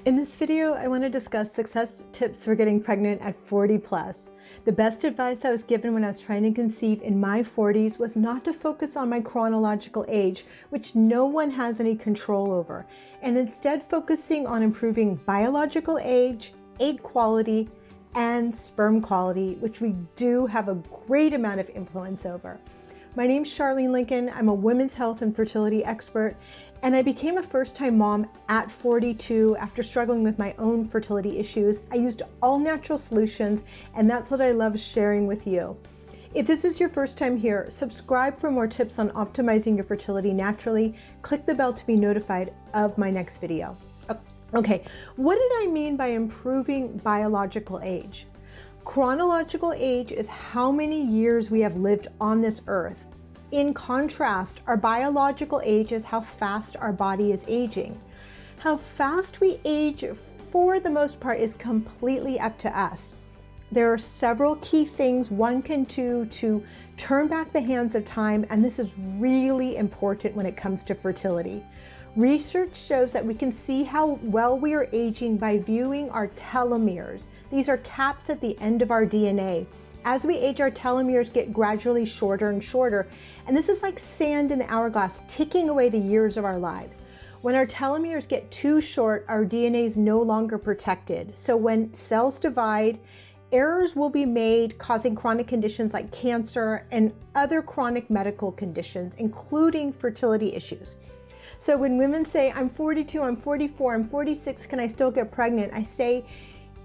In this video, I want to discuss success tips for getting pregnant at 40 plus. The best advice I was given when I was trying to conceive in my 40s was not to focus on my chronological age, which no one has any control over, and instead focusing on improving biological age, egg quality, and sperm quality, which we do have a great amount of influence over. My name's Charlene Lincoln. I'm a women's health and fertility expert, and I became a first-time mom at 42 after struggling with my own fertility issues. I used all natural solutions, and that's what I love sharing with you. If this is your first time here, subscribe for more tips on optimizing your fertility naturally. Click the bell to be notified of my next video. Okay, what did I mean by improving biological age? Chronological age is how many years we have lived on this earth. In contrast, our biological age is how fast our body is aging. How fast we age, for the most part, is completely up to us. There are several key things one can do to turn back the hands of time, and this is really important when it comes to fertility. Research shows that we can see how well we are aging by viewing our telomeres. These are caps at the end of our DNA. As we age, our telomeres get gradually shorter and shorter, and this is like sand in the hourglass, ticking away the years of our lives. When our telomeres get too short, our DNA is no longer protected. So when cells divide, errors will be made, causing chronic conditions like cancer and other chronic medical conditions, including fertility issues. So when women say, I'm 42, I'm 44, I'm 46, can I still get pregnant? I say,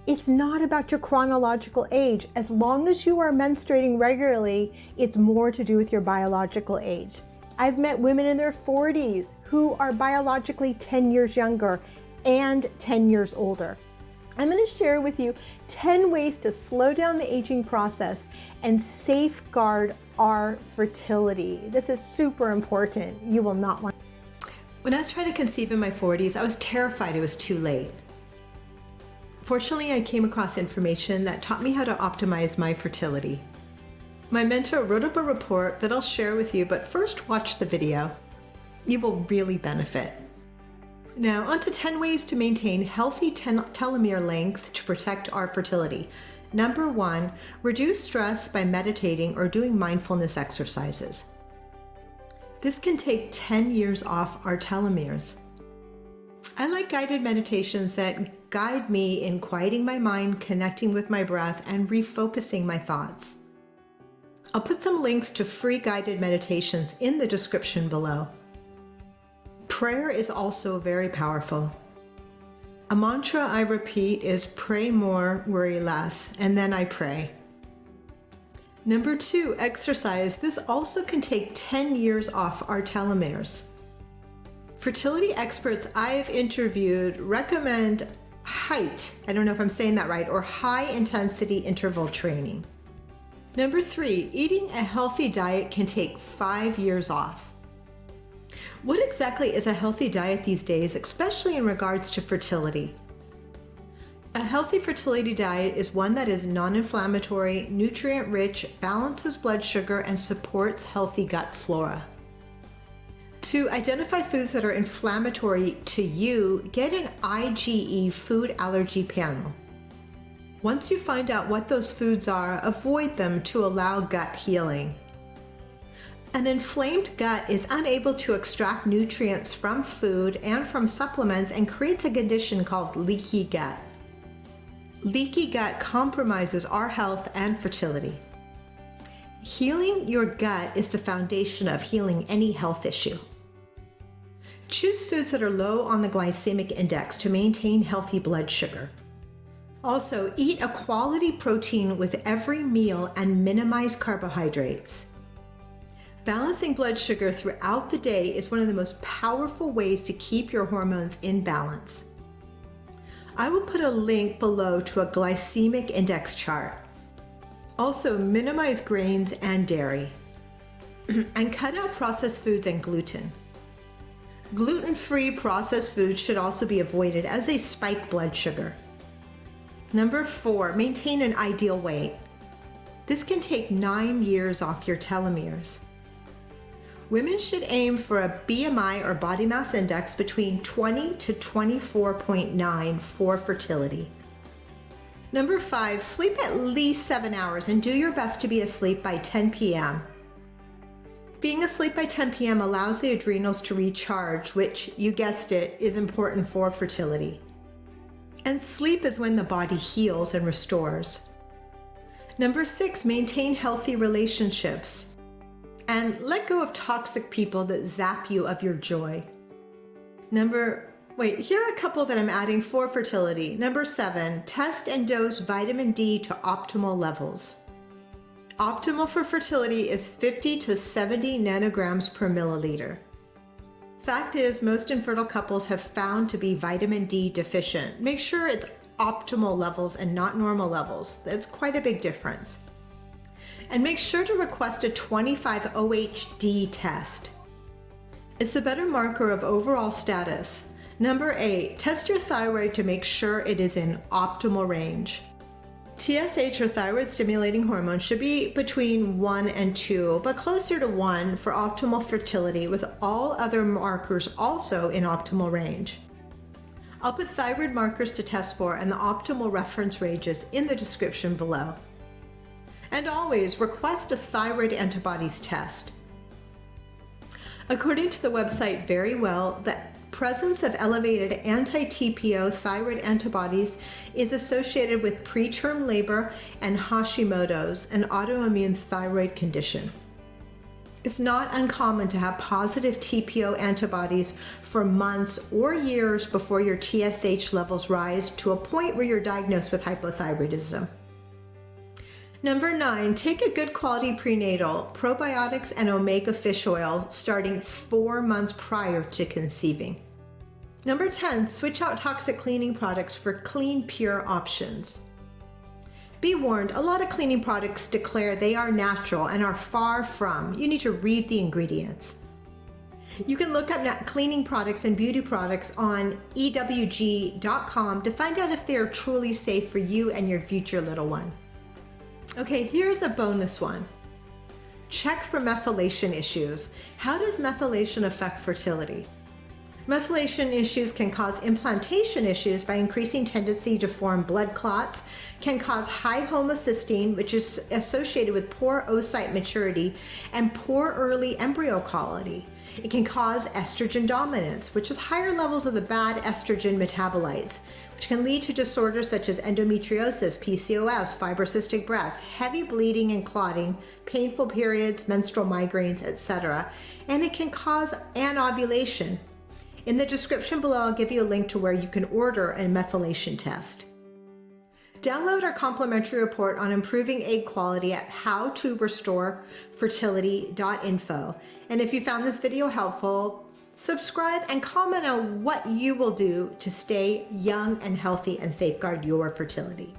it's not about your chronological age. As long as you are menstruating regularly, it's more to do with your biological age. I've met women in their 40s who are biologically 10 years younger and 10 years older. I'm going to share with you 10 ways to slow down the aging process and safeguard our fertility. This is super important. You will not want. When I was trying to conceive in my 40s, I was terrified it was too late. Fortunately, I came across information that taught me how to optimize my fertility. My mentor wrote up a report that I'll share with you, but first watch the video. You will really benefit. Now, on to 10 ways to maintain healthy telomere length to protect our fertility. Number 1, reduce stress by meditating or doing mindfulness exercises. This can take 10 years off our telomeres. I like guided meditations that guide me in quieting my mind, connecting with my breath, and refocusing my thoughts. I'll put some links to free guided meditations in the description below. Prayer is also very powerful. A mantra I repeat is pray more, worry less, and then I pray. Number 2, exercise. This also can take 10 years off our telomeres. Fertility experts I've interviewed recommend HIIT, I don't know if I'm saying that right, or high intensity interval training. Number 3, eating a healthy diet can take 5 years off. What exactly is a healthy diet these days, especially in regards to fertility? A healthy fertility diet is one that is non-inflammatory, nutrient-rich, balances blood sugar, and supports healthy gut flora. To identify foods that are inflammatory to you, get an IgE food allergy panel. Once you find out what those foods are, avoid them to allow gut healing. An inflamed gut is unable to extract nutrients from food and from supplements and creates a condition called leaky gut. Leaky gut compromises our health and fertility. Healing your gut is the foundation of healing any health issue. Choose foods that are low on the glycemic index to maintain healthy blood sugar. Also, eat a quality protein with every meal and minimize carbohydrates. Balancing blood sugar throughout the day is one of the most powerful ways to keep your hormones in balance. I will put a link below to a glycemic index chart. Also, minimize grains and dairy. And cut out processed foods and gluten. Gluten-free processed foods should also be avoided as they spike blood sugar. Number 4, maintain an ideal weight. This can take 9 years off your telomeres. Women should aim for a BMI or body mass index between 20 to 24.9 for fertility. Number 5, sleep at least 7 hours and do your best to be asleep by 10 p.m. Being asleep by 10 p.m. allows the adrenals to recharge, which, you guessed it, is important for fertility. And sleep is when the body heals and restores. Number 6, maintain healthy relationships and let go of toxic people that zap you of your joy. Here are a couple that I'm adding for fertility. Number 7, test and dose vitamin D to optimal levels. Optimal for fertility is 50 to 70 nanograms per milliliter. Fact is, most infertile couples have found to be vitamin D deficient. Make sure it's optimal levels and not normal levels. That's quite a big difference. And make sure to request a 25-OHD test. It's the better marker of overall status. Number 8, test your thyroid to make sure it is in optimal range. TSH, or thyroid stimulating hormone, should be between 1 and 2, but closer to 1 for optimal fertility, with all other markers also in optimal range. I'll put thyroid markers to test for and the optimal reference ranges in the description below. And always request a thyroid antibodies test. According to the website Verywell, the presence of elevated anti-TPO thyroid antibodies is associated with preterm labor and Hashimoto's, an autoimmune thyroid condition. It's not uncommon to have positive TPO antibodies for months or years before your TSH levels rise to a point where you're diagnosed with hypothyroidism. Number 9, take a good quality prenatal, probiotics, and omega fish oil starting 4 months prior to conceiving. Number 10, switch out toxic cleaning products for clean, pure options. Be warned, a lot of cleaning products declare they are natural and are far from. You need to read the ingredients. You can look up cleaning products and beauty products on ewg.com to find out if they are truly safe for you and your future little one. Okay, here's a bonus one. Check for methylation issues. How does methylation affect fertility? Methylation issues can cause implantation issues by increasing tendency to form blood clots, can cause high homocysteine, which is associated with poor oocyte maturity and poor early embryo quality. It can cause estrogen dominance, which is higher levels of the bad estrogen metabolites, which can lead to disorders such as endometriosis, PCOS, fibrocystic breast, heavy bleeding and clotting, painful periods, menstrual migraines, etc. And it can cause anovulation. In the description below, I'll give you a link to where you can order a methylation test. Download our complimentary report on improving egg quality at howtorestorefertility.info. And if you found this video helpful, subscribe and comment on what you will do to stay young and healthy and safeguard your fertility.